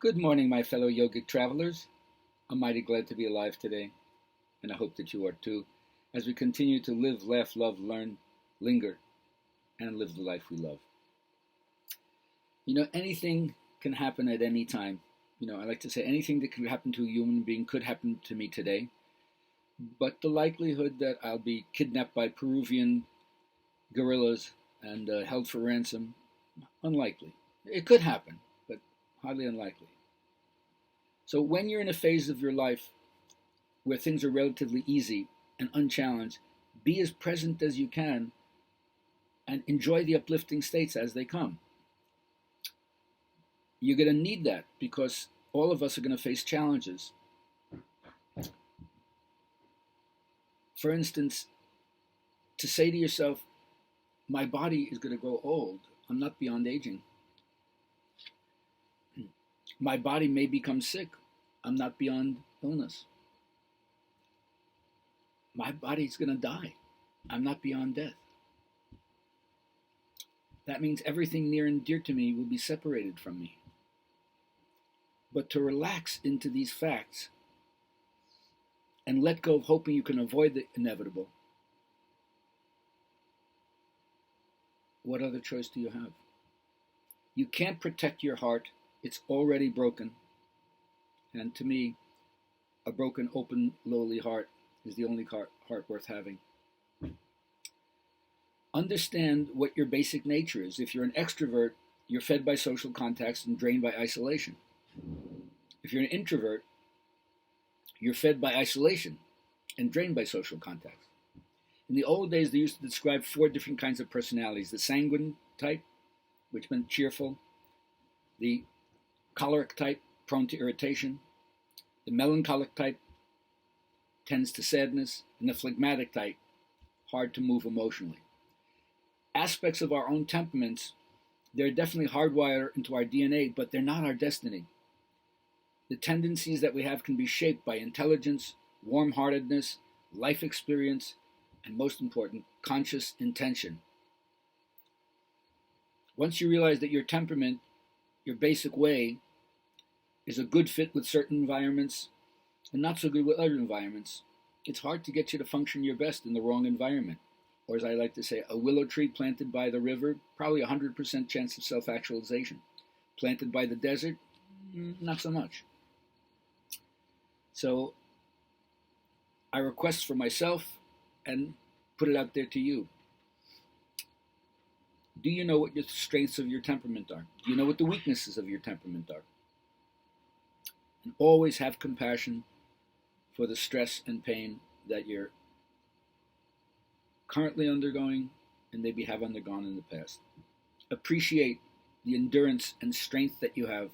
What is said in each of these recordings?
Good morning, my fellow yogic travelers. I'm mighty glad to be alive today, and I hope that you are too, as we continue to live, laugh, love, learn, linger, and live the life we love. Anything can happen at any time. I like to say anything that could happen to a human being could happen to me today, but the likelihood that I'll be kidnapped by Peruvian guerrillas and held for ransom, unlikely. It could happen, but highly unlikely. So when you're in a phase of your life where things are relatively easy and unchallenged, be as present as you can and enjoy the uplifting states as they come. You're going to need that because all of us are going to face challenges. For instance, to say to yourself, my body is going to grow old. I'm not beyond aging. My body may become sick. I'm not beyond illness. My body's going to die. I'm not beyond death. That means everything near and dear to me will be separated from me. But to relax into these facts and let go of hoping you can avoid the inevitable, what other choice do you have? You can't protect your heart. It's already broken. And to me, a broken, open, lowly heart is the only heart worth having. Understand what your basic nature is. If you're an extrovert, you're fed by social contacts and drained by isolation. If you're an introvert, you're fed by isolation and drained by social contacts. In the old days, they used to describe 4 different kinds of personalities. The sanguine type, which meant cheerful. The choleric type, prone to irritation. The melancholic type tends to sadness. And the phlegmatic type, hard to move emotionally. Aspects of our own temperaments, they're definitely hardwired into our DNA, but they're not our destiny. The tendencies that we have can be shaped by intelligence, warm-heartedness, life experience, and most important, conscious intention. Once you realize that your temperament, your basic way, is a good fit with certain environments and not so good with other environments, it's hard to get you to function your best in the wrong environment. Or as I like to say, a willow tree planted by the river, probably 100% chance of self-actualization. Planted by the desert, not so much. So I request for myself and put it out there to you. Do you know what the strengths of your temperament are? Do you know what the weaknesses of your temperament are? And always have compassion for the stress and pain that you're currently undergoing and maybe have undergone in the past. Appreciate the endurance and strength that you have.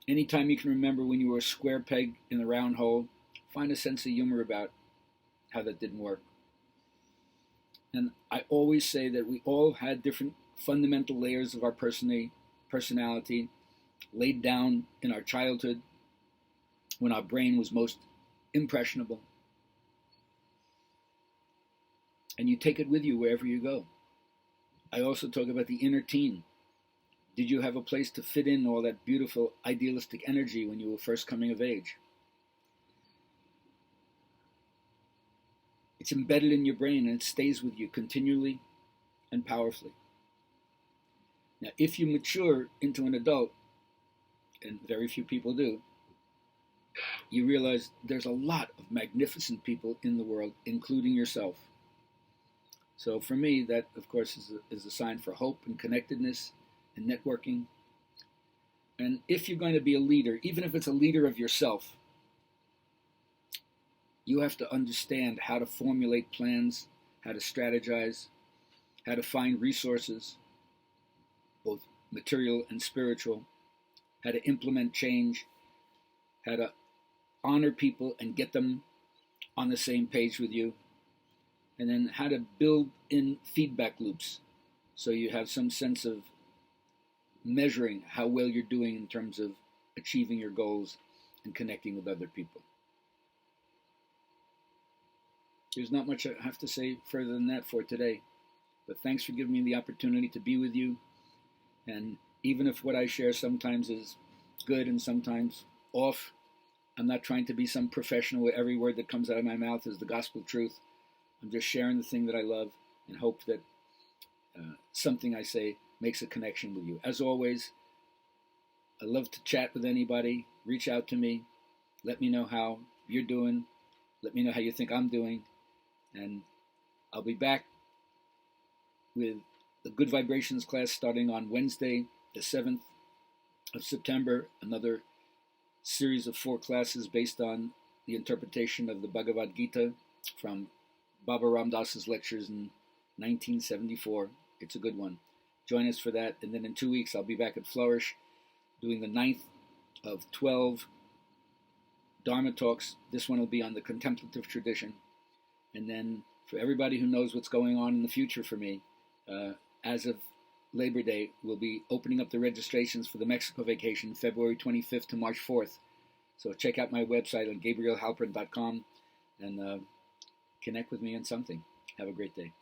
Anytime you can remember when you were a square peg in a round hole, find a sense of humor about how that didn't work. And I always say that we all had different fundamental layers of our personality laid down in our childhood when our brain was most impressionable. And you take it with you wherever you go. I also talk about the inner teen. Did you have a place to fit in all that beautiful, idealistic energy when you were first coming of age? It's embedded in your brain and it stays with you continually and powerfully. Now, if you mature into an adult, and very few people do, you realize there's a lot of magnificent people in the world, including yourself. So for me, that, of course, is a sign for hope and connectedness and networking. And if you're going to be a leader, even if it's a leader of yourself, you have to understand how to formulate plans, how to strategize, how to find resources, both material and spiritual, how to implement change, how to honor people and get them on the same page with you, and then how to build in feedback loops so you have some sense of measuring how well you're doing in terms of achieving your goals and connecting with other people. There's not much I have to say further than that for today, but thanks for giving me the opportunity to be with you, and even if what I share sometimes is good and sometimes off. I'm not trying to be some professional where every word that comes out of my mouth is the gospel truth. I'm just sharing the thing that I love and hope that something I say makes a connection with you. As always, I love to chat with anybody. Reach out to me. Let me know how you're doing. Let me know how you think I'm doing. And I'll be back with the Good Vibrations class starting on Wednesday, the 7th of September. Another series of 4 classes based on the interpretation of the Bhagavad Gita from Baba Ram Dass's lectures in 1974. It's a good one. Join us for that. And then in 2 weeks, I'll be back at Flourish doing the 9th of 12 Dharma talks. This one will be on the contemplative tradition. And then for everybody who knows what's going on in the future for me, as of Labor Day, we'll be opening up the registrations for the Mexico vacation, February 25th to March 4th. So check out my website on GabrielHalpern.com and connect with me on something. Have a great day.